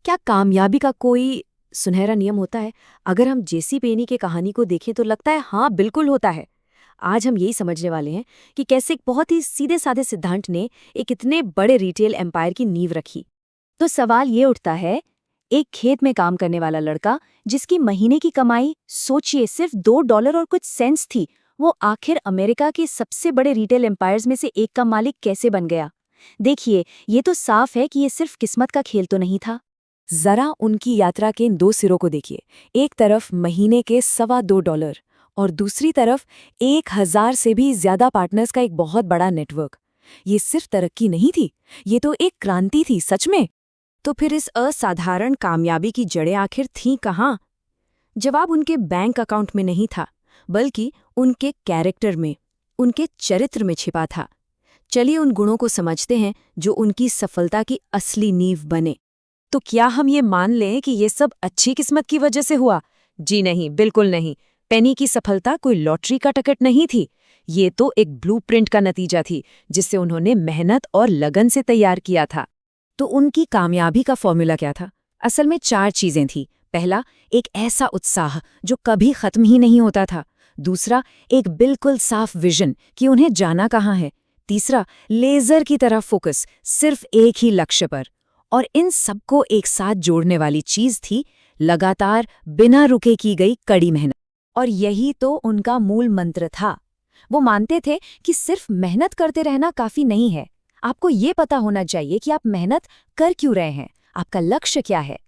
क्या कामयाबी का कोई सुनहरा नियम होता है? अगर हम जेसी पेनी के कहानी को देखें तो लगता है हाँ, बिल्कुल होता है। आज हम यही समझने वाले हैं कि कैसे एक बहुत ही सीधे-साधे सिद्धांत ने एक इतने बड़े रिटेल एम्पायर की नींव रखी। तो सवाल ये उठता है, एक खेत में काम करने वाला लड़का जिसकी महीने की कमाई सोचिए सिर्फ $2 और कुछ सेंट्स थी, वो आखिर अमेरिका के सबसे बड़े रिटेल एम्पायर्स में से एक का मालिक कैसे बन गया? देखिए, ये तो साफ है कि ये सिर्फ किस्मत का खेल तो नहीं था। जरा उनकी यात्रा के इन दो सिरों को देखिए। एक तरफ महीने के $2.25 और दूसरी तरफ 1,000 से भी ज्यादा पार्टनर्स का एक बहुत बड़ा नेटवर्क। ये सिर्फ तरक्की नहीं थी, ये तो एक क्रांति थी सच में। तो फिर इस असाधारण कामयाबी की जड़ें आखिर थीं कहाँ? जवाब उनके बैंक अकाउंट में नहीं था, बल्कि उनके कैरेक्टर में, उनके चरित्र में छिपा था। चलिए उन गुणों को समझते हैं जो उनकी सफलता की असली नींव बने। तो क्या हम ये मान लें कि ये सब अच्छी किस्मत की वजह से हुआ? जी नहीं, बिल्कुल नहीं। पेनी की सफलता कोई लॉटरी का टिकट नहीं थी। ये तो एक ब्लूप्रिंट का नतीजा थी, जिसे उन्होंने मेहनत और लगन से तैयार किया था। तो उनकी कामयाबी का फॉर्मूला क्या था? असल में 4 चीजें थी। पहला, एक ऐसा उत्साह जो कभी खत्म ही नहीं होता था। दूसरा, एक बिल्कुल साफ विजन कि उन्हें जाना कहाँ है। तीसरा, लेजर की तरह फोकस, सिर्फ एक ही लक्ष्य पर। और इन सबको एक साथ जोड़ने वाली चीज थी लगातार बिना रुके की गई कड़ी मेहनत। और यही तो उनका मूल मंत्र था। वो मानते थे कि सिर्फ मेहनत करते रहना काफी नहीं है, आपको ये पता होना चाहिए कि आप मेहनत कर क्यों रहे हैं, आपका लक्ष्य क्या है।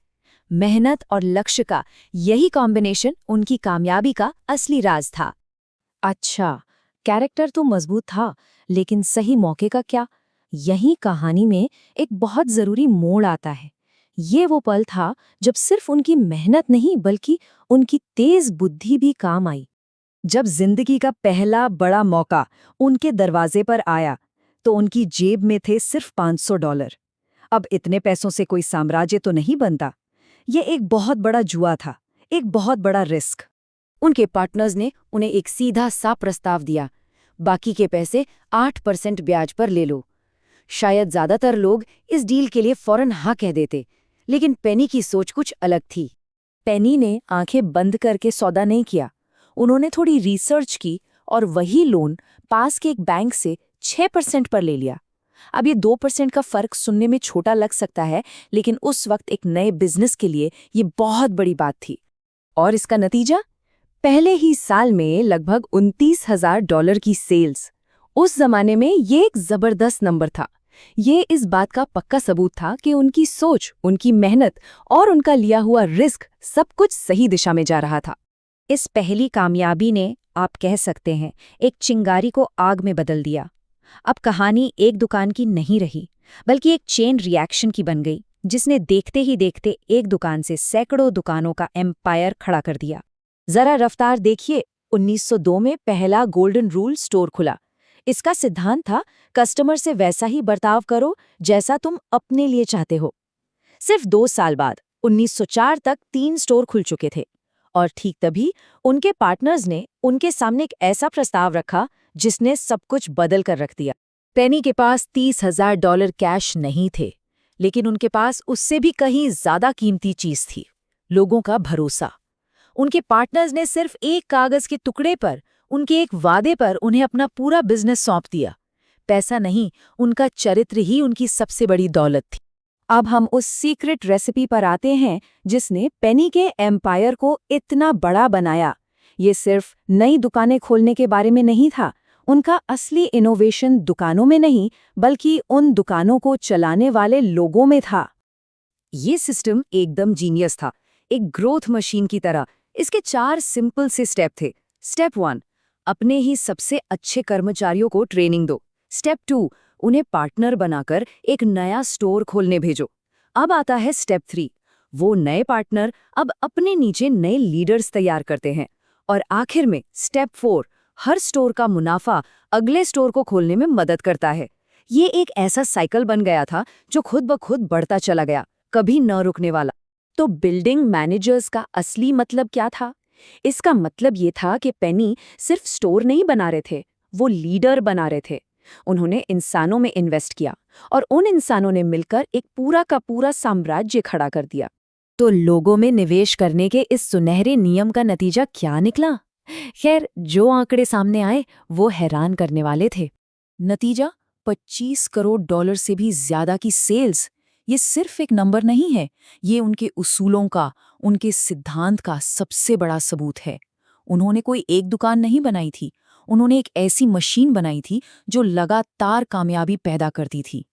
मेहनत और लक्ष्य का यही कॉम्बिनेशन उनकी कामयाबी का असली राज था। अच्छा, कैरेक्टर तो मजबूत था, लेकिन सही मौके का क्या? यही कहानी में एक बहुत जरूरी मोड़ आता है। ये वो पल था जब सिर्फ उनकी मेहनत नहीं बल्कि उनकी तेज बुद्धि भी काम आई। जब जिंदगी का पहला बड़ा मौका उनके दरवाजे पर आया, तो उनकी जेब में थे सिर्फ $500। अब इतने पैसों से कोई साम्राज्य तो नहीं बनता। ये एक बहुत बड़ा जुआ था, एक बहुत बड़ा रिस्क। उनके पार्टनर्स ने उन्हें एक सीधा सा प्रस्ताव दिया, बाकी के पैसे 8% ब्याज पर ले लो। शायद ज्यादातर लोग इस डील के लिए फौरन हाँ कह देते, लेकिन पेनी की सोच कुछ अलग थी। पेनी ने आंखें बंद करके सौदा नहीं किया। उन्होंने थोड़ी रिसर्च की और वही लोन पास के एक बैंक से 6% पर ले लिया। अब ये 2% का फर्क सुनने में छोटा लग सकता है, लेकिन उस वक्त एक नए बिजनेस के लिए ये बहुत बड़ी बात थी। और इसका नतीजा? पहले ही साल में लगभग $29,000 की सेल्स। उस जमाने में ये एक जबरदस्त नंबर था। ये इस बात का पक्का सबूत था कि उनकी सोच, उनकी मेहनत और उनका लिया हुआ रिस्क सब कुछ सही दिशा में जा रहा था। इस पहली कामयाबी ने, आप कह सकते हैं, एक चिंगारी को आग में बदल दिया। अब कहानी एक दुकान की नहीं रही, बल्कि एक चेन रिएक्शन की बन गई, जिसने देखते ही देखते एक दुकान से सैकड़ों दुकानों का एम्पायर खड़ा कर दिया। जरा रफ्तार देखिए। 1902 में पहला गोल्डन रूल स्टोर खुला। इसका सिद्धांत था, कस्टमर से वैसा ही बर्ताव करो जैसा तुम अपने लिए चाहते हो। सिर्फ 2 साल बाद 1904 तक 3 स्टोर खुल चुके थे। और ठीक तभी उनके पार्टनर्स ने उनके सामने एक ऐसा प्रस्ताव रखा जिसने सब कुछ बदल कर रख दिया। पेनी के पास $30,000 कैश नहीं थे, लेकिन उनके पास उससे भी कहीं ज्यादा कीमती चीज थी, लोगों का भरोसा। उनके पार्टनर्स ने सिर्फ एक कागज के टुकड़े पर, उनके एक वादे पर उन्हें अपना पूरा बिजनेस सौंप दिया। पैसा नहीं, उनका चरित्र ही उनकी सबसे बड़ी दौलत थी। अब हम उस सीक्रेट रेसिपी पर आते हैं जिसने पेनी के एम्पायर को इतना बड़ा बनाया। ये सिर्फ नई दुकानें खोलने के बारे में नहीं था। उनका असली इनोवेशन दुकानों में नहीं, बल्कि उन दुकानों को चलाने वाले लोगों में था। ये सिस्टम एकदम जीनियस था, एक ग्रोथ मशीन की तरह। इसके 4 सिंपल से स्टेप थे। स्टेप 1, अपने ही सबसे अच्छे कर्मचारियों को ट्रेनिंग दो। स्टेप 2, उन्हें पार्टनर बनाकर एक नया स्टोर खोलने भेजो। अब आता है स्टेप 3, वो नए पार्टनर अब अपने नीचे नए लीडर्स तैयार करते हैं। और आखिर में स्टेप 4, हर स्टोर का मुनाफा अगले स्टोर को खोलने में मदद करता है। ये एक ऐसा साइकिल बन गया था जो खुद ब खुद बढ़ता चला गया, कभी न रुकने वाला। तो बिल्डिंग मैनेजर्स का असली मतलब क्या था? इसका मतलब ये था कि पेनी सिर्फ स्टोर नहीं बना रहे थे, वो लीडर बना रहे थे। उन्होंने इंसानों में इन्वेस्ट किया और उन इंसानों ने मिलकर एक पूरा का पूरा साम्राज्य खड़ा कर दिया। तो लोगों में निवेश करने के इस सुनहरे नियम का नतीजा क्या निकला? खैर, जो आंकड़े सामने आए वो हैरान करने वाले थे। नतीजा 25 करोड़ डॉलर से भी ज्यादा की सेल्स। ये सिर्फ एक नंबर नहीं है, ये उनके उसूलों का, उनके सिद्धांत का सबसे बड़ा सबूत है। उन्होंने कोई एक दुकान नहीं बनाई थी, उन्होंने एक ऐसी मशीन बनाई थी जो लगातार कामयाबी पैदा करती थी।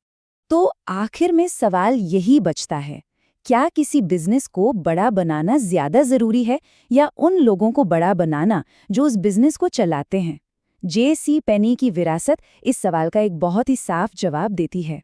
तो आखिर में सवाल यही बचता है, क्या किसी बिजनेस को बड़ा बनाना ज्यादा जरूरी है या उन लोगों को बड़ा बनाना जो उस बिजनेस को चलाते हैं? J.C. पेनी की विरासत इस सवाल का एक बहुत ही साफ जवाब देती है।